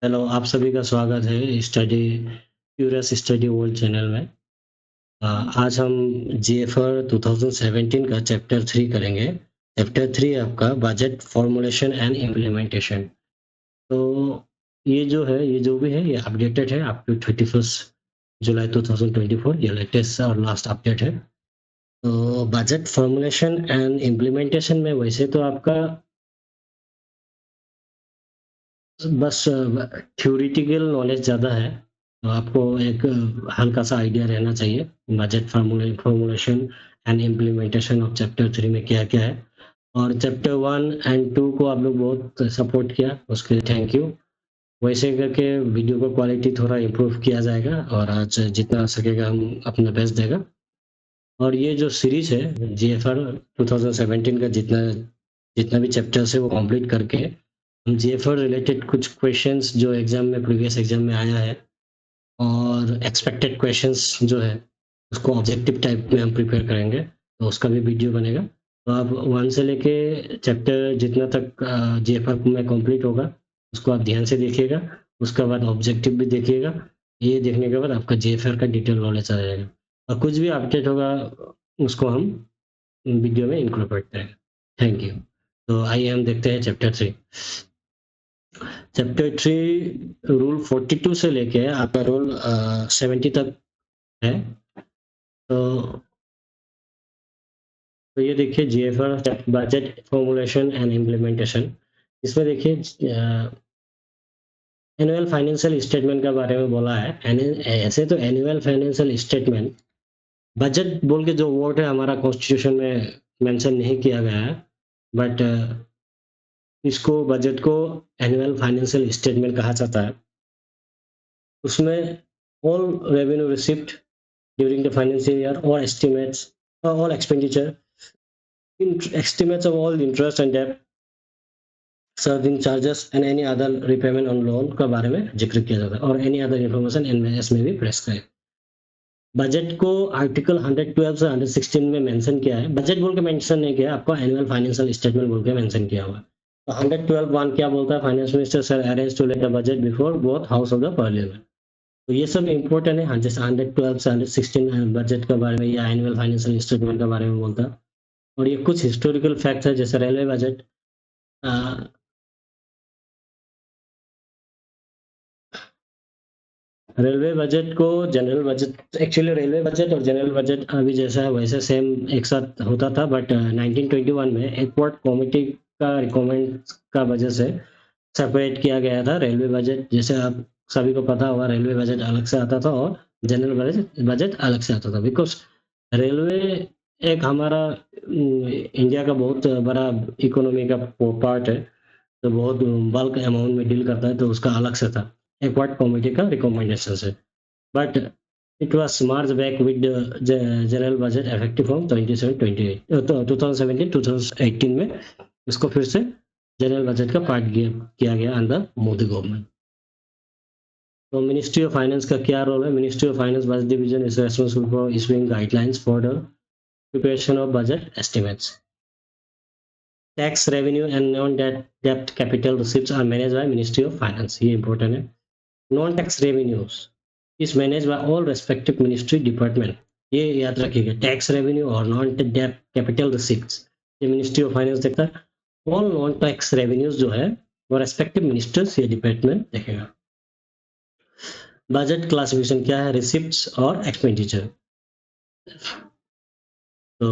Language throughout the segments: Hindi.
हेलो, आप सभी का स्वागत है क्यूरियस स्टडी वर्ल्ड चैनल में। आज हम जीएफआर 2017 का चैप्टर 3 करेंगे। चैप्टर 3 आपका बजट फॉर्मुलेशन एंड इम्प्लीमेंटेशन। तो ये जो भी है ये अपडेटेड है अप टू 31 जुलाई 2024। ये लेटेस्ट और लास्ट अपडेट है। तो बजट फॉर्मुलेशन एंड इम्प्लीमेंटेशन में वैसे तो आपका बस थ्योरेटिकल नॉलेज ज़्यादा है, तो आपको एक हल्का सा आइडिया रहना चाहिए budget formulation and implementation of chapter 3 में क्या-क्या है। और चैप्टर 1 एंड 2 को आप लोग बहुत सपोर्ट किया, उसके लिए थैंक यू। वैसे करके वीडियो का क्वालिटी थोड़ा इम्प्रूव किया जाएगा और आज जितना सकेगा हम अपना बेस्ट देगा। और ये जो सीरीज़ है जीएफआर 2017 का जितना जितना भी चैप्टर्स है वो कंप्लीट करके हम जीएफआर रिलेटेड कुछ क्वेश्चंस जो एग्जाम में प्रीवियस एग्जाम में आया है और एक्सपेक्टेड क्वेश्चंस जो है उसको ऑब्जेक्टिव टाइप में हम प्रिपेयर करेंगे, तो उसका भी वीडियो बनेगा। तो आप 1 से लेके चैप्टर जितना तक जीएफआर में कंप्लीट होगा उसको आप ध्यान से देखिएगा। उसके बाद ऑब्जेक्टिव भी देखिएगा। ये देखने के बाद आपका जीएफआर का डिटेल नॉलेज आ जाएगा और कुछ भी अपडेट होगा उसको हम वीडियो में इंक्लूड करते हैं। Thank you. तो आइए हम देखते हैं चैप्टर 3। चैप्टर 3 रूल 42 से लेके आपका रूल 70 तक है। तो ये देखिए GFR budget formulation and implementation. इसमें देखिए एनुअल फाइनेंशियल स्टेटमेंट के बारे में बोला है। ऐसे तो एनुअल फाइनेंशियल स्टेटमेंट बजट बोल के जो वर्ड है हमारा कॉन्स्टिट्यूशन में मेंशन नहीं किया गया है, बट इसको बजट को एनुअल फाइनेंशियल स्टेटमेंट कहा जाता है। उसमें all revenue receipt during the financial year और estimates all expenditure estimates of all interest and debt serving charges and any other repayment on loan का बारे में जिक्र किया जाता है और any other information एनएस में भी प्रेस्क्राइब। बजट को आर्टिकल 112 से 116 में मेंशन किया है। बजट बोल के मेंशन नहीं किया, आपको एनुअल फाइनेंशियल स्टेटमेंट बोल के मेंशन किया हुआ है। तो 112 वन क्या बोलता है, finance minister sir arrange to let a budget before both house of the parliament. तो ये सब इम्पोर्टेंट है। जैसे 112 से 116 बजट के बारे में या एनुअल फाइनेंशियल स्टेटमेंट के बारे में बोलता है। और ये कुछ हिस्टोरिकल फैक्ट्स है जैसे रेलवे बजट। रेलवे बजट को general budget, actually railway budget और जनरल बजट अभी जैसा है वैसे सेम एक साथ होता था, बट 1921 में एक्वार्ड कमेटी का रिकमेंड का वजह से सेपरेट किया गया था रेलवे बजट। जैसे आप सभी को पता होगा रेलवे बजट अलग से आता था और जनरल बजट बजट अलग से आता था, बिकॉज रेलवे एक हमारा इंडिया का बहुत बड़ा इकोनॉमी का पार्ट है, तो बहुत बल्क अमाउंट में डील करता है, तो उसका अलग से था एक्वार्ड कमेटी का रिकमेंडेशन से। But it was merged back with the general budget effective from 2017 में इसको फिर से जनरल बजट का पार्ट किया गया अंडर मोदी गवर्नमेंट। तो मिनिस्ट्री ऑफ फाइनेंस का क्या रोल है? Ministry of finance budget division is responsible for issuing guidelines for the preparation of budget estimates. Tax revenue and non डेप्ट capital receipts are managed by ministry of finance. ये इंपॉर्टेंट है। Non tax revenues is managed by all respective ministry department। ये याद रखिएगा, टैक्स रेवेन्यू और नॉन डेप्ट कैपिटल रिसिप्ट्स ये मिनिस्ट्री ऑफ फाइनेंस देखता है। ऑल नॉन टैक्स रेवेन्यूज जो है वो रेस्पेक्टिव मिनिस्टर्स ये डिपार्टमेंट देखेगा। बजट क्लासिफिकेशन क्या है? रिसिप्ट्स और एक्सपेंडिचर। तो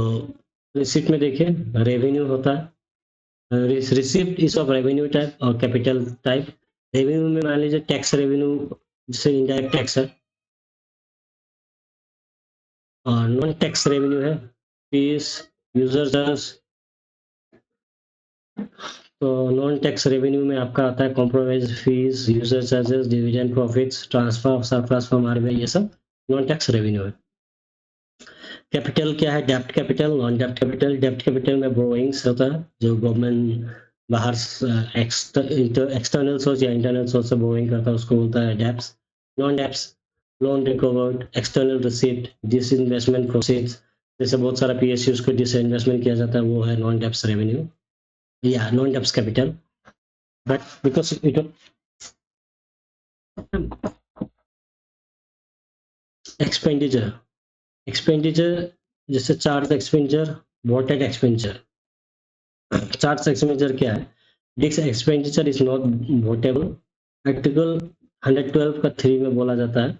रिसिप्ट में देखिए रेवेन्यू होता है, receipt is of revenue type और कैपिटल टाइप। रेवेन्यू में मान लीजिए टैक्स रेवेन्यू जिसे इनडायरेक्ट टैक्स है, और नॉन टैक्स रेवेन्यू है फीस, यूजर चार्ज। तो नॉन टैक्स रेवेन्यू में आपका आता है compromise fees, user charges, dividend profits, transfer of surplus from RBI, ये सब नॉन टैक्स रेवेन्यू है। कैपिटल क्या है? डेप्ट कैपिटल, नॉन डेप्ट कैपिटल। डेप्ट कैपिटल में बोरोइंग्स होता है जो गवर्नमेंट बाहर एक्सटर्नल सोर्स या इंटरनल सोर्स से बोरोइंग करता है, उसको बोलता है debts. Non debts loan recovered, external receipt, disinvestment proceeds, जैसे बहुत सारा पीएसयूज को डिसइन्वेस्टमेंट किया जाता है, वो है नॉन डेप्ट्स रेवेन्यू या non debts capital. But because it expenditure जैसे charge expenditure, voted expenditure. Charge expenditure क्या है? This expenditure is not votable. Article 112 का 3 में बोला जाता है,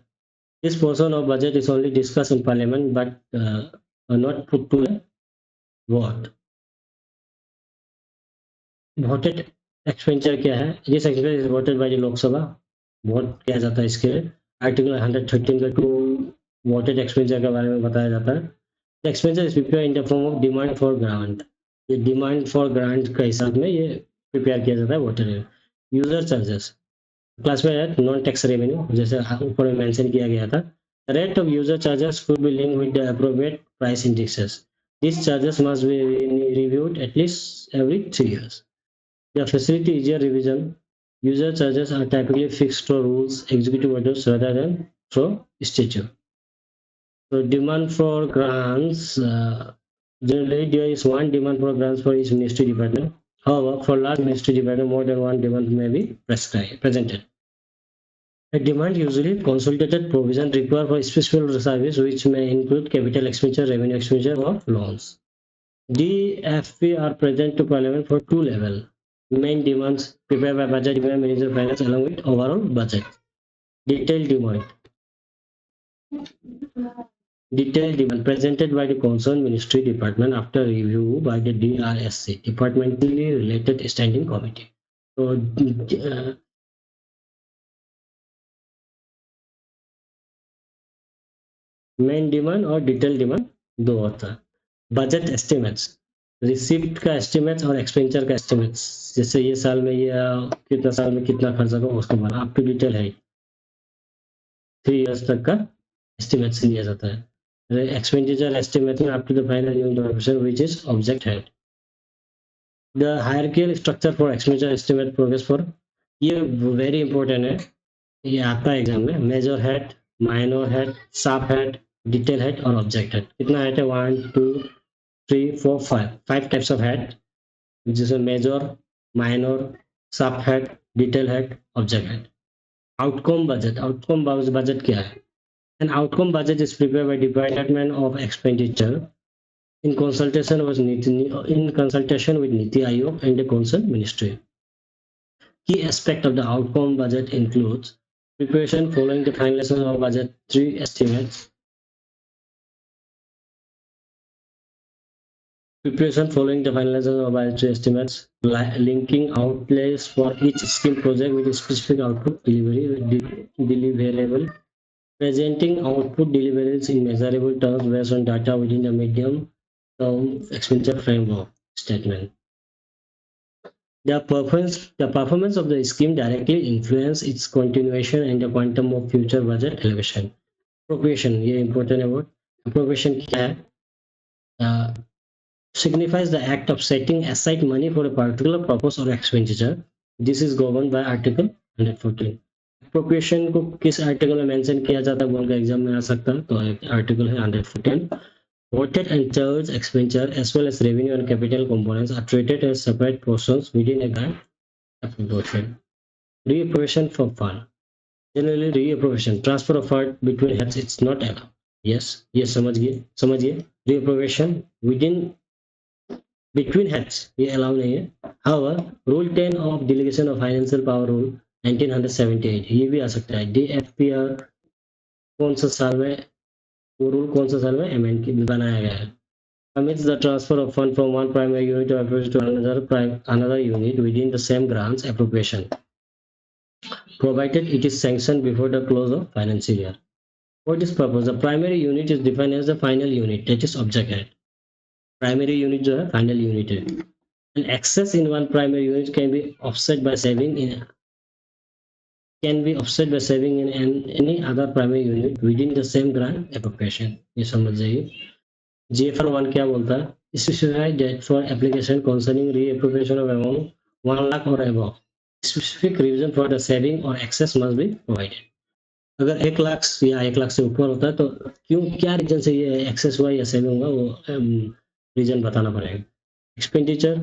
this portion of budget is only discuss in parliament but not put to vote. Voted expenditure क्या है? This expenditure is voted by the Lok Sabha, vote किया जाता है इसके लिए। आर्टिकल 113 का 2 वोटेड एक्सपेंडिचर के बारे में बताया जाता है। The expenditure is prepare in the form of demand for grant. ये डिमांड फॉर ग्रांट के हिसाब में ये प्रिपेयर किया जाता है वोटेड। यूजर चार्जेस क्लास में है नॉन टैक्स रेवेन्यू, जैसे ऊपर में मेंशन किया गया था। Rate of user charges could be linked with the appropriate price indexes. These charges must be reviewed at least every 3 years. The facility easier revision. User charges are typically fixed through rules, executive orders rather than through statute. So demand for grants, generally there is one demand for grants for each ministry department. However, for large ministry department, more than one demand may be presented. A demand usually consolidated provision required for special service which may include capital expenditure, revenue expenditure or loans. DFP are present to Parliament for 2 levels. Main demands prepared by budget demand minister of finance along with overall budget. Detailed demand. Detailed demand presented by the concerned ministry department after review by the DRSC, departmentally related standing committee. So main demand और डिटेल डिमांड दो होता है। बजट एस्टिमेट्स, रिसिप्ट का एस्टिमेट्स और एक्सपेंडिचर का एस्टिमेट्स, जैसे ये साल में ये कितना साल में कितना खर्चा होगा उसके बाद अप टू डिटेल है 3 इयर्स तक का एस्टिमेट्स लिया जाता है। एक्सपेंडिचर एस्टिमेट में up to the final unit operation which is object head. The hierarchical structure for expenditure estimate progress for, ये वेरी इंपॉर्टेंट है, ये आता है एग्जाम में। Major head, minor head, sub head, detail head और ऑब्जेक्ट हेड। कितना हेड है? 1 2 3 4 5 टाइप्स ऑफ हेड, जैसे major, minor, sub head, detail head, object head. Outcome budget, outcome budget क्या है? An outcome budget is prepared by Department of Expenditure in consultation with Niti Aayog and the concerned ministry. Key aspect of the outcome budget includes preparation following the finalization of budgetary estimates, preparation following the finalization of budgetary estimates, linking outlays for each scheme project with a specific output deliverable, presenting output deliverables in measurable terms based on data within the medium term expenditure framework statement. The performance of the scheme directly influence its continuation and the quantum of future budget elevation. Appropriation, ये important है बहुत। Appropriation क्या है? Signifies the act of setting aside money for a particular purpose or expenditure. This is governed by Article 114. Appropriation को किस आर्टिकल में मेंशन किया जाता है बोल के एग्जाम में आ सकता है, तो आर्टिकल है 114। Voted and charged expenditure as well as revenue and capital components are treated as separate portions within a grant appropriation. Reappropriation for fund. Generally reappropriation, transfer of fund between heads, it's not allowed. Yes, ये समझिए reappropriation within between heads ये allow नहीं है। However, Rule 10 of Delegation of Financial Power Rule 1978 ये भी आ सकता है। DFPR कौन सा साल में, वो रूल कौन सा साल में अमेंड बनाया गया है? Permits the transfer of fund from one primary unit of appropriation to another unit within the same grants appropriation, provided it is sanctioned before the close of financial year. For this purpose, the primary unit is defined as the final unit, that is object head. Primary unit जो है final unit है, and excess in one primary unit can be offset by saving in any other primary unit within the same grant appropriation. ये समझ जाइए। GFR 1 क्या बोलता है? Specify that for application concerning reappropriation of amount 1 lakh or above, specific reason for the saving or excess must be provided. अगर 1 लाख या 1 लाख से ऊपर होता है तो क्यों, क्या रीजन से ये एक्सेस हुआ या सेविंग हुआ, वो रीजन बताना पड़ेगा। Expenditure,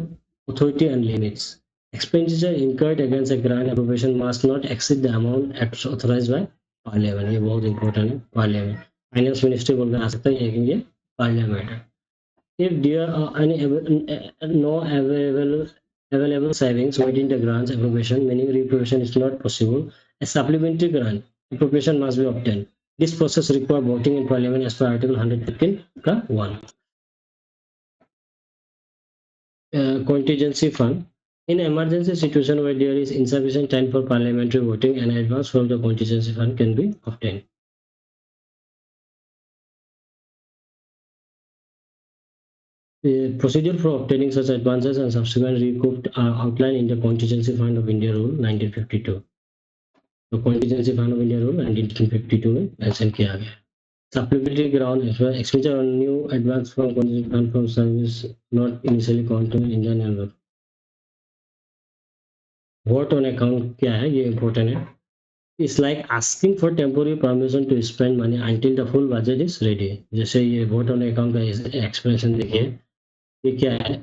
authority and limits. Expenditure incurred against a grant appropriation must not exceed the amount authorized by parliament. ये बहुत इंपॉर्टेंट है, पार्लियामेंट। फाइनेंस मिनिस्ट्री बोलकर आ सकता है, लेकिन ये पार्लियामेंट है। If there are any no available savings within the grants appropriation, meaning reappropriation is not possible, a supplementary grant appropriation must be obtained. This process requires voting in parliament as per article 115 का 1. Contingency fund. In emergency situation where there is insufficient time for parliamentary voting, an advance from the contingency fund can be obtained. The procedure for obtaining such advances and subsequent recouped are outlined in the Contingency Fund of India Rule 1952. तो Contingency Fund of India Rule 1952 में मेंशन किया गया। Supplementary grant expenditure on new advance from Contingency Fund from service not initially counted in the number. Vote on account क्या है, ये important है। It's like asking for temporary permission to spend money until the full budget is ready. जैसे ये vote on account का explanation देखिए, ये क्या है?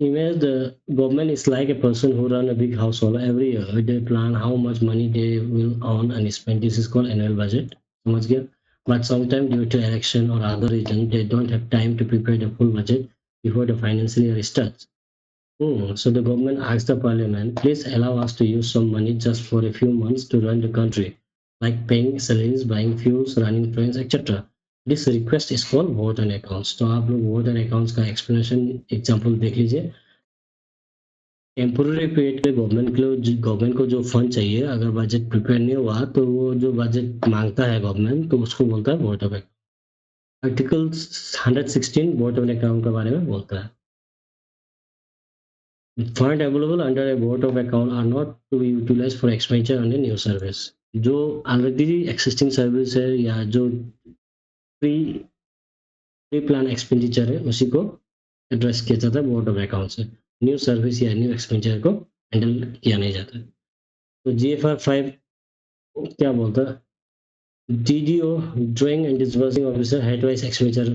Imagine the government is like a person who run a big household. Every year they plan how much money they will earn and spend. This is called annual budget. समझ गया? But sometimes due to election or other reason, they don't have time to prepare the full budget before the financial year starts. So the government asks the parliament, please allow us to use some money just for a few months to run the country, like paying salaries, buying fuels, running trains, etc. This request is called vote on accounts. तो आप लोग vote on accounts का explanation example देख लीजिए। टेम्पोररी पीरियड पे गवर्नमेंट को जो फंड चाहिए, अगर बजट प्रिपेयर नहीं हुआ तो वो जो बजट मांगता है गवर्नमेंट, तो उसको बोलता है vote of account. Article 116 vote of account के बारे में बोलता है। Fund available under a vote of account are not to be utilised for expenditure on a new service. जो ऑलरेडी एक्सिस्टिंग सर्विस है या जो प्री प्लान एक्सपेंडिचर है, उसी को एड्रेस किया जाता है वोट ऑफ अकाउंट से। न्यू सर्विस या न्यू एक्सपेंडिचर को हैंडल किया नहीं जाता। तो GFR 5 क्या बोलता है? DDO drawing and disbursing officer head wise expenditure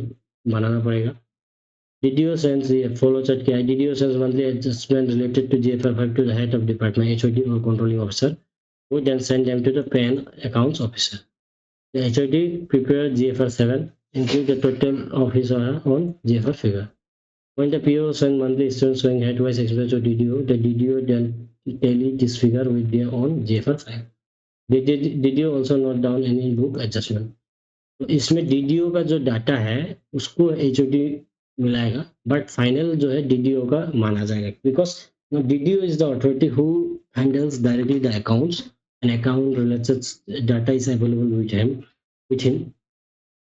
बनाना पड़ेगा। DDO sends the follow chart क्या है? DDO sends monthly adjustment related to GFR 5 to the head of department, HOD or controlling officer, who then send them to the pay and accounts officer. The HOD prepare GFR 7, include the total of his or her own GFR figure. When the PO send monthly statement showing head-wise expense to DDO, the DDO then tally this figure with their own GFR 5. DDO also note down any book adjustment. तो इसमें DDO का जो डाटा है उसको HOD मिलाएगा, बट फाइनल जो है DDO का माना जाएगा, because DDO is the authority who handles directly the accounts and account related data is available with him.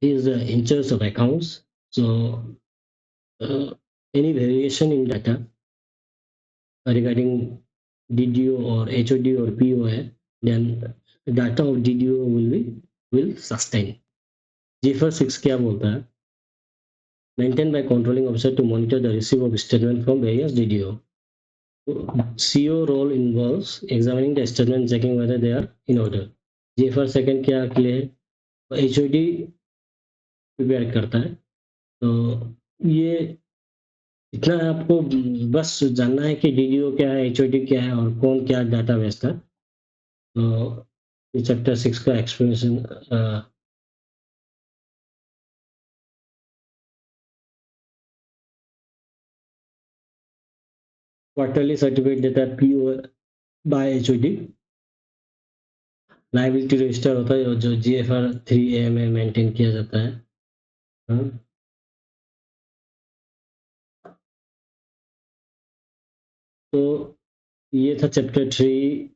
He is in charge of accounts, so any variation in data regarding DDO or HOD or PO है, then data of DDO will sustain. GFR 6 क्या बोलता है? Maintained by controlling officer to monitor the receipt of statement from various DDO. CO role involves examining the statement, checking whether they are in order. GFR second क्या के लिए है? HOD प्रिपेयर करता है। तो ये इतना आपको बस जानना है कि DDO क्या है, HOD क्या है और कौन क्या डाटा भेजता है। तो चैप्टर 6 का एक्सप्लेनेशन क्वार्टरली सर्टिफिकेट देता है PO by HOD। Liability register होता है जो GFR 3A में मेंटेन किया जाता है। तो ये था चैप्टर 3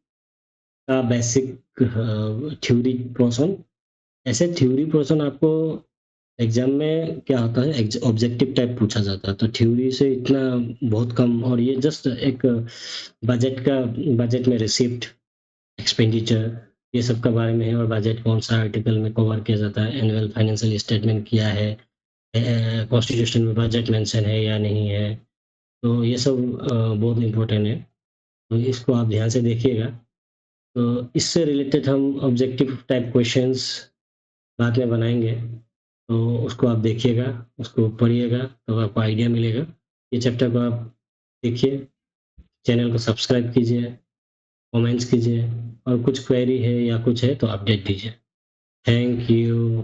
का बेसिक थ्योरी पोर्शन। ऐसे थ्योरी पोर्शन आपको एग्जाम में क्या होता है, ऑब्जेक्टिव टाइप पूछा जाता है, तो थ्योरी से इतना बहुत कम, और ये जस्ट एक बजट में रिसिप्ट, एक्सपेंडिचर, ये सब के बारे में है, और बजट कौन सा आर्टिकल में कवर किया जाता है, एनुअल फाइनेंशियल स्टेटमेंट किया है, कॉन्स्टिट्यूशन में बजट मेंशन है या नहीं है, तो ये सब बहुत इम्पोर्टेंट है, तो इसको आप ध्यान से देखिएगा। तो इससे रिलेटेड हम ऑब्जेक्टिव टाइप क्वेश्चंस बाद में बनाएंगे, तो उसको आप देखिएगा, उसको पढ़िएगा, तो आपको आइडिया मिलेगा। ये चैप्टर को आप देखिए, चैनल को सब्सक्राइब कीजिए, कमेंट्स कीजिए और कुछ क्वेरी है या कुछ है तो अपडेट दीजिए। Thank you.